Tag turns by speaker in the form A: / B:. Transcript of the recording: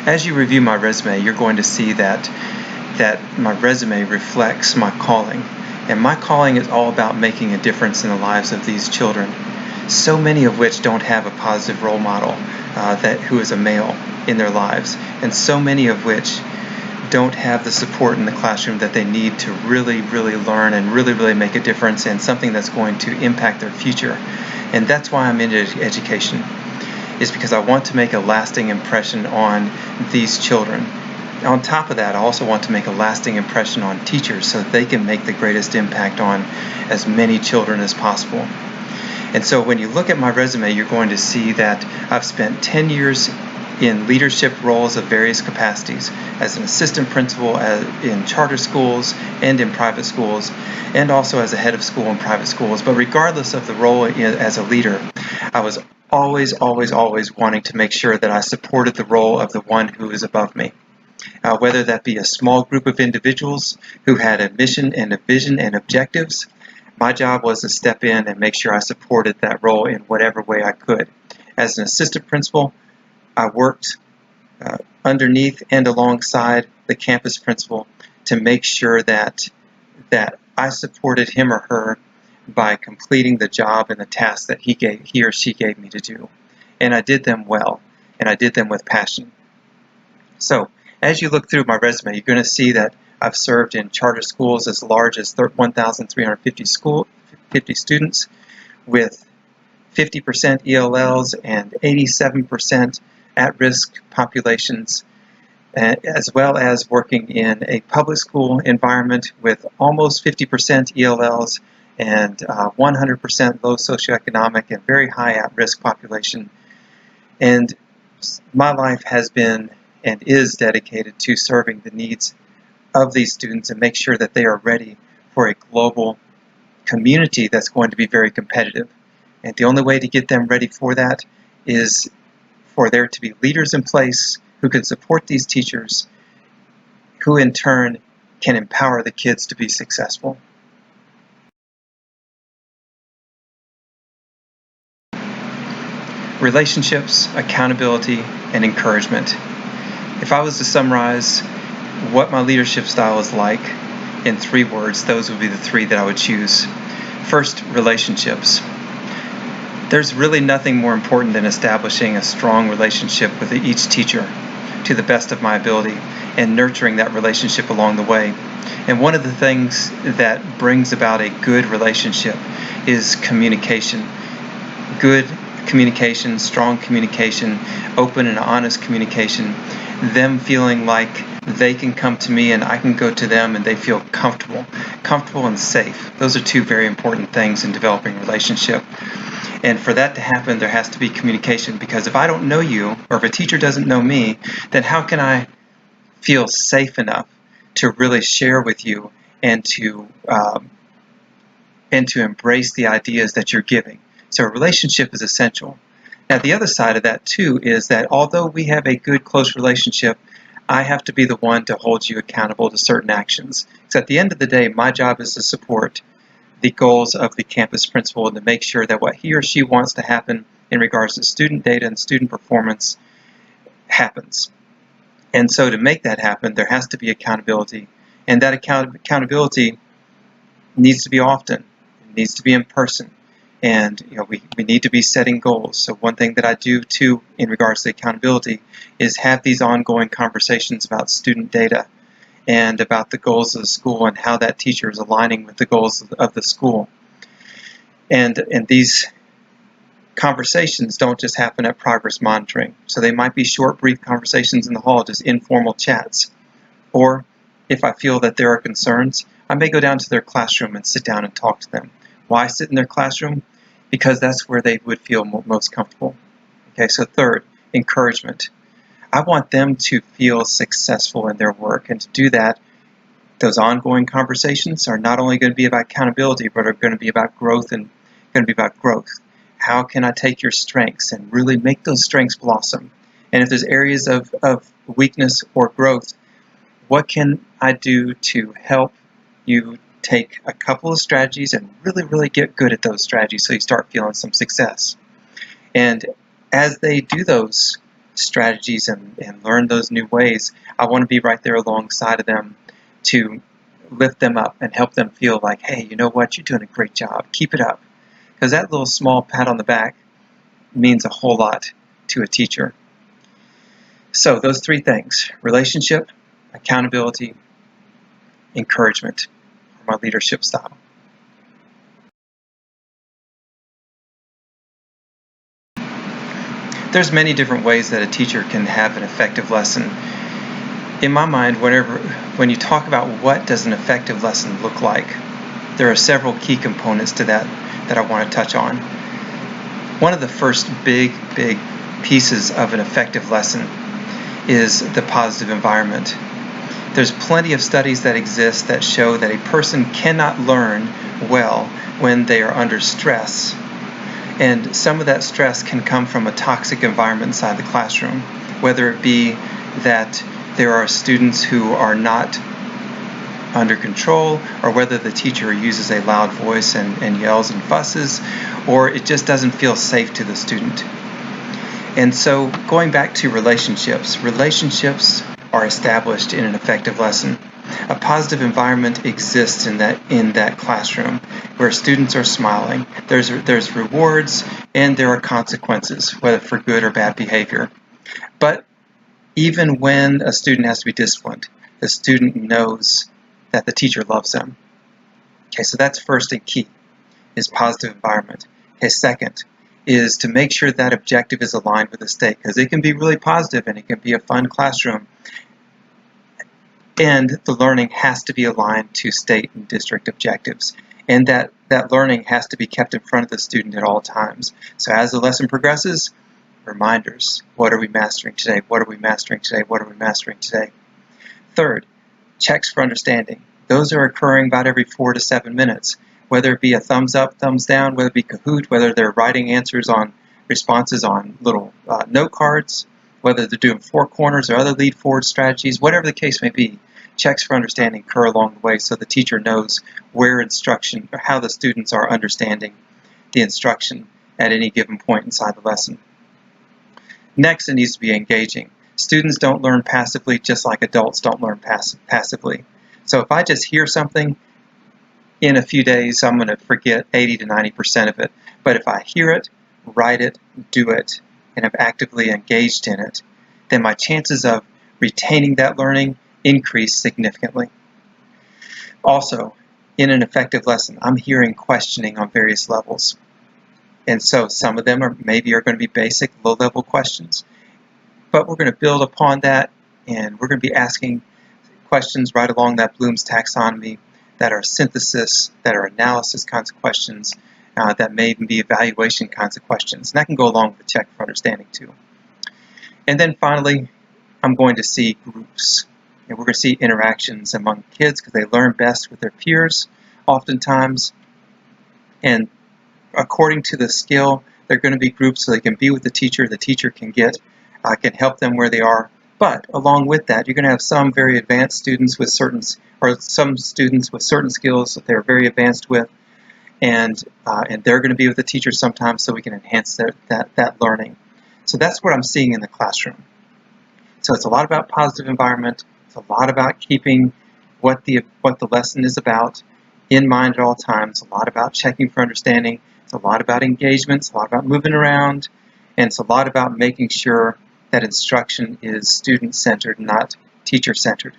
A: As you review my resume, you're going to see that my resume reflects my calling. And my calling is all about making a difference in the lives of these children, so many of which don't have a positive role model who is a male in their lives, and so many of which don't have the support in the classroom that they need to really learn and really make a difference and something that's going to impact their future. And that's why I'm into education, is because I want to make a lasting impression on these children. On top of that, I also want to make a lasting impression on teachers so that they can make the greatest impact on as many children as possible. And so when you look at my resume, you're going to see that I've spent 10 years in leadership roles of various capacities as an assistant principal in charter schools and in private schools, and also as a head of school in private schools. But regardless of the role as a leader, I was always wanting to make sure that I supported the role of the one who is above me. Whether that be a small group of individuals who had a mission and a vision and objectives, my job was to step in and make sure I supported that role in whatever way I could. As an assistant principal, I worked underneath and alongside the campus principal to make sure that I supported him or her by completing the job and the tasks that he or she gave me to do. And I did them well, and I did them with passion. So, as you look through my resume, you're going to see that I've served in charter schools as large as 1,350 students with 50% ELLs and 87% at-risk populations, as well as working in a public school environment with almost 50% ELLs and 100% low socioeconomic and very high at-risk population. And my life has been and is dedicated to serving the needs of these students and make sure that they are ready for a global community that's going to be very competitive. And the only way to get them ready for that is for there to be leaders in place who can support these teachers, who in turn can empower the kids to be successful. Relationships, accountability, and encouragement. If I was to summarize what my leadership style is like in 3 words, those would be the 3 that I would choose. First, relationships. There's really nothing more important than establishing a strong relationship with each teacher to the best of my ability and nurturing that relationship along the way. And one of the things that brings about a good relationship is communication. Good communication, strong communication, open and honest communication, them feeling like they can come to me and I can go to them and they feel comfortable and safe. Those are 2 very important things in developing a relationship. And for that to happen, there has to be communication, because if I don't know you, or if a teacher doesn't know me, then how can I feel safe enough to really share with you and to embrace the ideas that you're giving? So a relationship is essential. Now, the other side of that, too, is that although we have a good, close relationship, I have to be the one to hold you accountable to certain actions. Because at the end of the day, my job is to support the goals of the campus principal and to make sure that what he or she wants to happen in regards to student data and student performance happens. And so to make that happen, there has to be accountability. And that accountability needs to be often. It needs to be in person. And we need to be setting goals. So one thing that I do too in regards to accountability is have these ongoing conversations about student data and about the goals of the school and how that teacher is aligning with the goals of the school. And these conversations don't just happen at progress monitoring. So they might be short, brief conversations in the hall, just informal chats. Or if I feel that there are concerns, I may go down to their classroom and sit down and talk to them. Why sit in their classroom? Because that's where they would feel most comfortable. Okay, so third, encouragement. I want them to feel successful in their work, and to do that, those ongoing conversations are not only going to be about accountability, but are going to be about growth How can I take your strengths and really make those strengths blossom? And if there's areas of weakness or growth, what can I do to help you take a couple of strategies and really get good at those strategies so you start feeling some success? And as they do those strategies and learn those new ways, I want to be right there alongside of them to lift them up and help them feel like, hey, you know what, you're doing a great job, keep it up. Because that little small pat on the back means a whole lot to a teacher. So those three things: relationship, accountability, encouragement, are my leadership style. There's many different ways that a teacher can have an effective lesson. In my mind, when you talk about what does an effective lesson look like, there are several key components to that I want to touch on. One of the first big pieces of an effective lesson is the positive environment. There's plenty of studies that exist that show that a person cannot learn well when they are under stress. And some of that stress can come from a toxic environment inside the classroom, whether it be that there are students who are not under control, or whether the teacher uses a loud voice and yells and fusses, or it just doesn't feel safe to the student. And so going back to relationships are established in an effective lesson. A positive environment exists in that classroom where students are smiling. There's rewards and there are consequences, whether for good or bad behavior. But even when a student has to be disciplined, the student knows that the teacher loves them. Okay, so that's first and key, is positive environment. Okay, second is to make sure that objective is aligned with the state, because it can be really positive and it can be a fun classroom, and the learning has to be aligned to state and district objectives, and that learning has to be kept in front of the student at all times. So as the lesson progresses, reminders: what are we mastering today? What are we mastering today? What are we mastering today? Third, checks for understanding. Those are occurring about every 4 to 7 minutes, whether it be a thumbs up, thumbs down, whether it be Kahoot, whether they're writing answers on responses on little note cards, whether they're doing four corners or other lead forward strategies, whatever the case may be. Checks for understanding occur along the way so the teacher knows where instruction, or how the students are understanding the instruction at any given point inside the lesson. Next, it needs to be engaging. Students don't learn passively, just like adults don't learn passively. So if I just hear something, in a few days I'm going to forget 80 to 90% of it. But if I hear it, write it, do it, and am actively engaged in it, then my chances of retaining that learning increase significantly. Also, in an effective lesson, I'm hearing questioning on various levels. And so some of them are going to be basic, low-level questions. But we're going to build upon that, and we're going to be asking questions right along that Bloom's taxonomy that are synthesis, that are analysis kinds of questions, that may even be evaluation kinds of questions. And that can go along with the check for understanding too. And then finally, I'm going to see groups. And we're going to see interactions among kids, because they learn best with their peers oftentimes. And according to the skill, they're going to be groups so they can be with the teacher can help them where they are. But along with that, you're going to have some very advanced students with some students with certain skills that they're very advanced with, and they're going to be with the teacher sometimes, so we can enhance that learning. So that's what I'm seeing in the classroom. So it's a lot about positive environment. It's a lot about keeping what the lesson is about in mind at all times. A lot about checking for understanding. It's a lot about engagement. It's a lot about moving around, and it's a lot about making sure that instruction is student-centered, not teacher-centered.